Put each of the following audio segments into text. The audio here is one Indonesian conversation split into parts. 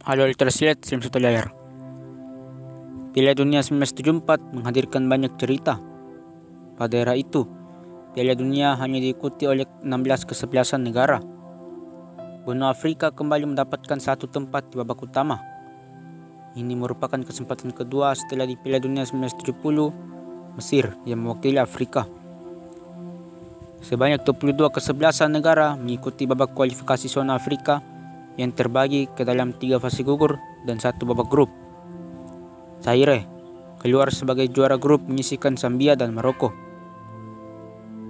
Halo Ultrasilet, Slim Satu Layar. Piala Dunia 1974 menghadirkan banyak cerita. Pada era itu, Piala Dunia hanya diikuti oleh 16 kesebelasan negara. Benua Afrika kembali mendapatkan satu tempat di babak utama. Ini merupakan kesempatan kedua setelah di Piala Dunia 1970, Mesir yang mewakili Afrika. Sebanyak 22 kesebelasan negara mengikuti babak kualifikasi zona Afrika yang terbagi ke dalam 3 fase gugur dan 1 babak grup. Zaire keluar sebagai juara grup menyisihkan Zambia dan Maroko.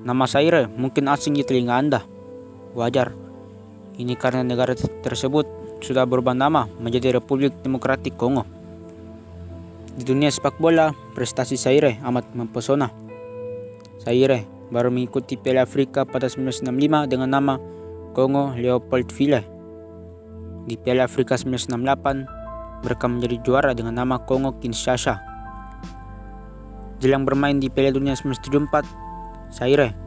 Nama Zaire mungkin asing di telinga Anda. Wajar. Ini karena negara tersebut sudah berubah nama menjadi Republik Demokratik Kongo. Di dunia sepak bola, prestasi Zaire amat mempesona. Zaire baru mengikuti Piala Afrika pada 1965 dengan nama Kongo Leopoldville. Di Piala Afrika 1968, mereka menjadi juara dengan nama Kongo Kinshasa. Jelang bermain di Piala Dunia 1974, Zaire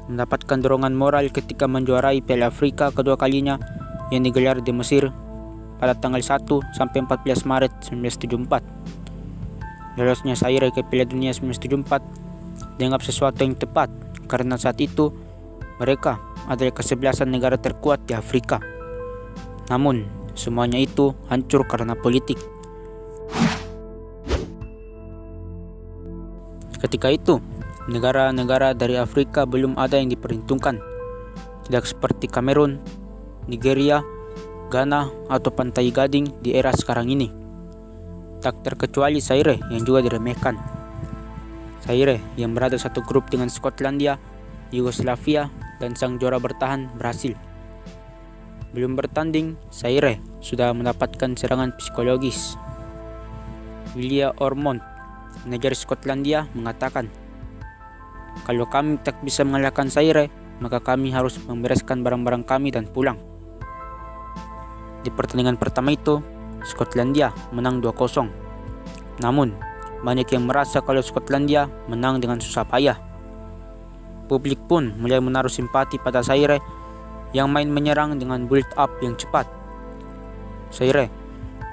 mendapatkan dorongan moral ketika menjuarai Piala Afrika kedua kalinya yang digelar di Mesir pada tanggal 1 sampai 14 Maret 1974. Lolosnya Zaire ke Piala Dunia 1974 dianggap sesuatu yang tepat karena saat itu mereka adalah kesebelasan negara terkuat di Afrika. Namun, semuanya itu hancur karena politik. Ketika itu, negara-negara dari Afrika belum ada yang diperhitungkan. Tidak seperti Kamerun, Nigeria, Ghana, atau Pantai Gading di era sekarang ini. Tak terkecuali Zaire yang juga diremehkan. Zaire yang berada satu grup dengan Skotlandia, Yugoslavia, dan sang juara bertahan Brasil. Belum bertanding, Zaire sudah mendapatkan serangan psikologis. Willia Ormond, manajer Skotlandia, mengatakan, "Kalau kami tak bisa mengalahkan Zaire, maka kami harus membereskan barang-barang kami dan pulang." Di pertandingan pertama itu, Skotlandia menang 2-0. Namun, banyak yang merasa kalau Skotlandia menang dengan susah payah. Publik pun mulai menaruh simpati pada Zaire yang main menyerang dengan build up yang cepat. Zaire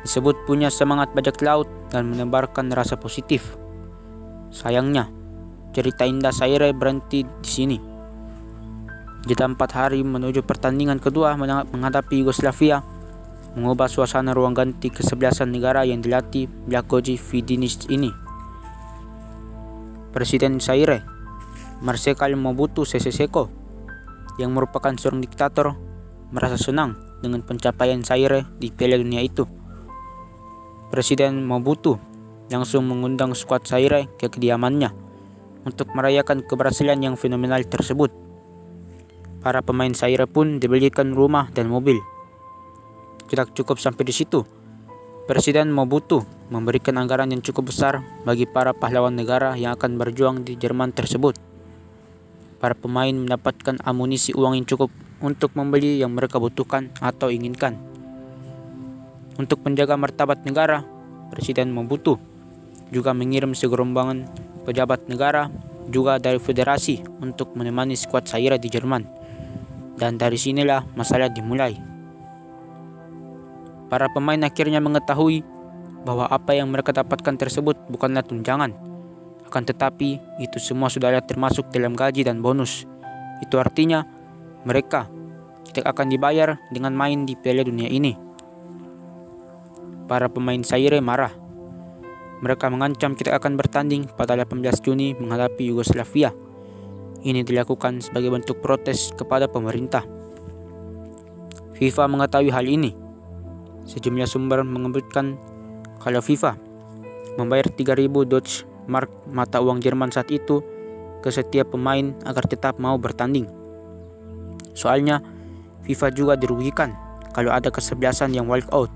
disebut punya semangat bajak laut dan menebarkan rasa positif. Sayangnya, cerita indah Zaire berhenti di sini. Jeda 4 hari menuju pertandingan kedua menghadapi Yugoslavia mengubah suasana ruang ganti kesebelasan negara yang dilatih Blagoje Vidic ini. Presiden Zaire, Marshal Mobutu Sese Seko, yang merupakan seorang diktator, merasa senang dengan pencapaian Zaire di Piala Dunia itu. Presiden Mobutu langsung mengundang skuad Zaire ke kediamannya untuk merayakan keberhasilan yang fenomenal tersebut. Para pemain Zaire pun dibelikan rumah dan mobil. Tidak cukup sampai di situ. Presiden Mobutu memberikan anggaran yang cukup besar bagi para pahlawan negara yang akan berjuang di Jerman tersebut. Para pemain mendapatkan amunisi uang yang cukup untuk membeli yang mereka butuhkan atau inginkan. Untuk menjaga martabat negara, Presiden Mobutu juga mengirim segerombolan pejabat negara juga dari federasi untuk menemani skuad Zaire di Jerman. Dan dari sinilah masalah dimulai. Para pemain akhirnya mengetahui bahwa apa yang mereka dapatkan tersebut bukanlah tunjangan. Akan tetapi, itu semua sudah termasuk dalam gaji dan bonus. Itu artinya, mereka tidak akan dibayar dengan main di Piala Dunia ini. Para pemain Zaire marah. Mereka mengancam tidak akan bertanding pada 18 Juni menghadapi Yugoslavia. Ini dilakukan sebagai bentuk protes kepada pemerintah. FIFA mengetahui hal ini. Sejumlah sumber menyebutkan kalau FIFA membayar 3.000 Deutsche Mark mata uang Jerman saat itu ke setiap pemain agar tetap mau bertanding. Soalnya FIFA juga dirugikan kalau ada kesebelasan yang walk out.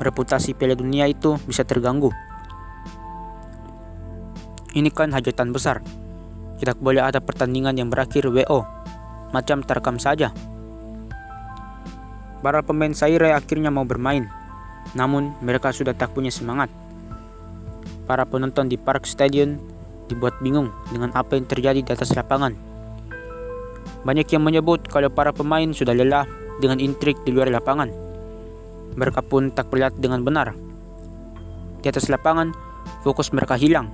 Reputasi Piala Dunia itu bisa terganggu. Ini kan hajatan besar. Tidak boleh ada pertandingan yang berakhir WO, macam terekam saja. Para pemain Zaire akhirnya mau bermain, namun mereka sudah tak punya semangat. Para penonton di Park Stadion dibuat bingung dengan apa yang terjadi di atas lapangan. Banyak yang menyebut kalau para pemain sudah lelah dengan intrik di luar lapangan. Mereka pun tak berlatih dengan benar. Di atas lapangan, fokus mereka hilang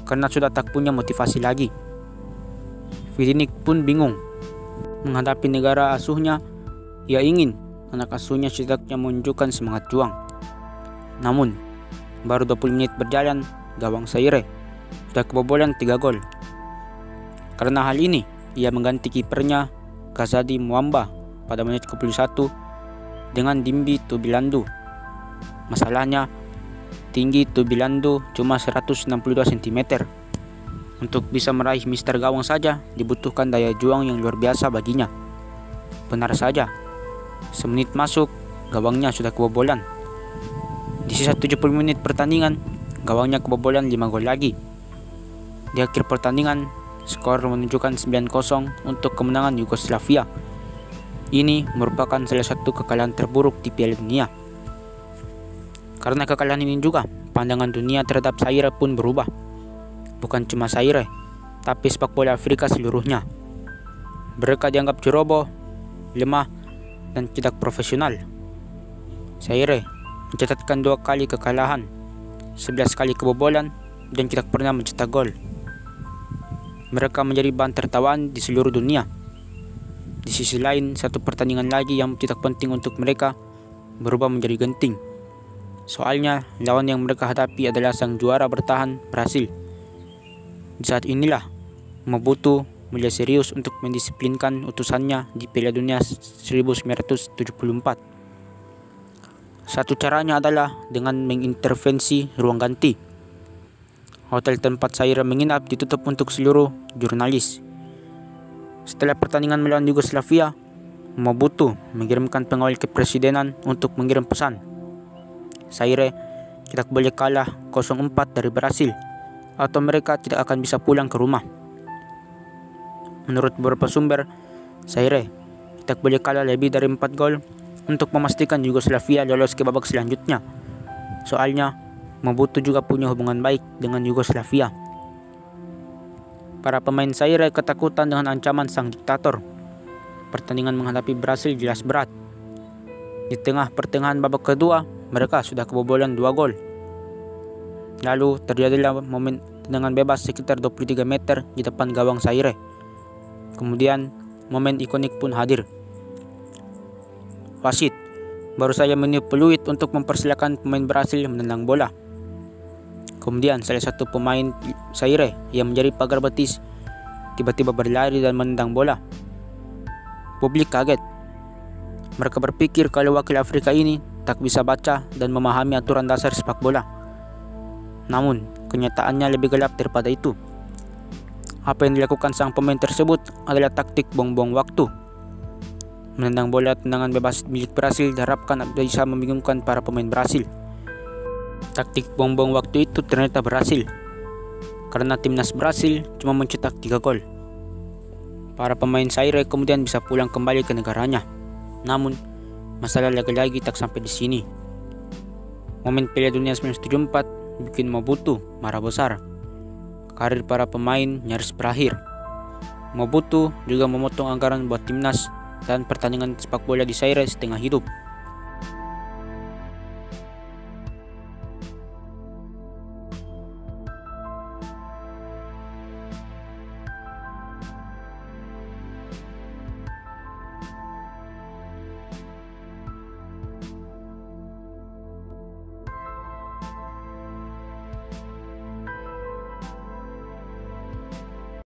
karena sudah tak punya motivasi lagi. Vidic pun bingung menghadapi negara asuhnya. Ia ingin anak asuhnya setidaknya menunjukkan semangat juang. Namun, baru 20 menit berjalan, gawang Zaire sudah kebobolan 3 gol. Karena hal ini, ia mengganti kipernya Kazadi Mwamba pada menit ke-21 dengan Dimbi Tubilandu. Masalahnya, tinggi Tubilandu cuma 162 cm. Untuk bisa meraih mister gawang saja dibutuhkan daya juang yang luar biasa baginya. Benar saja, semenit masuk, gawangnya sudah kebobolan. Di sisa 70 menit pertandingan, gawangnya kebobolan 5 gol lagi. Di akhir pertandingan, skor menunjukkan 9-0 untuk kemenangan Yugoslavia. Ini merupakan salah satu kekalahan terburuk di Piala Dunia. Karena kekalahan ini juga, pandangan dunia terhadap Zaire pun berubah. Bukan cuma Zaire, tapi sepak bola Afrika seluruhnya. Mereka dianggap ceroboh, lemah, dan tidak profesional. Zaire mencatatkan 2 kali kekalahan, 11 kali kebobolan, dan tidak pernah mencetak gol. Mereka menjadi bahan tertawaan di seluruh dunia. Di sisi lain, satu pertandingan lagi yang tidak penting untuk mereka berubah menjadi genting. Soalnya, lawan yang mereka hadapi adalah sang juara bertahan, Brasil. Di saat inilah, Mobutu mulai serius untuk mendisiplinkan utusannya di Piala Dunia 1974. Satu caranya adalah dengan mengintervensi ruang ganti. Hotel tempat Zaire menginap ditutup untuk seluruh jurnalis. Setelah pertandingan melawan Yugoslavia, Mobutu mengirimkan pengawal kepresidenan untuk mengirim pesan. Zaire tidak boleh kalah 0-4 dari Brasil, atau mereka tidak akan bisa pulang ke rumah. Menurut beberapa sumber, Zaire tidak boleh kalah lebih dari 4 gol untuk memastikan Yugoslavia lolos ke babak selanjutnya. Soalnya, Mobutu juga punya hubungan baik dengan Yugoslavia. Para pemain Zaire ketakutan dengan ancaman sang diktator. Pertandingan menghadapi Brasil jelas berat. Di tengah pertengahan babak kedua, mereka sudah kebobolan 2 gol. Lalu terjadilah momen tendangan bebas sekitar 23 meter di depan gawang Zaire. Kemudian momen ikonik pun hadir. Wasit baru saja meniup peluit untuk mempersilakan pemain Brasil menendang bola. Kemudian salah satu pemain Zaire yang menjadi pagar betis tiba-tiba berlari dan menendang bola. Publik kaget. Mereka berpikir kalau wakil Afrika ini tak bisa baca dan memahami aturan dasar sepak bola. Namun, kenyataannya lebih gelap daripada itu. Apa yang dilakukan sang pemain tersebut adalah taktik buang-buang waktu. Menendang bola tendangan bebas milik Brasil diharapkan bisa membingungkan para pemain Brasil. Taktik buang-buang waktu itu ternyata berhasil, karena timnas Brasil cuma mencetak 3 gol. Para pemain Zaire kemudian bisa pulang kembali ke negaranya. Namun, masalah lagi-lagi tak sampai di sini. Momen Piala Dunia 1974 bikin Mobutu marah besar. Karir para pemain nyaris berakhir. Mobutu juga memotong anggaran buat timnas dan pertandingan sepak bola di Zaire setengah hidup.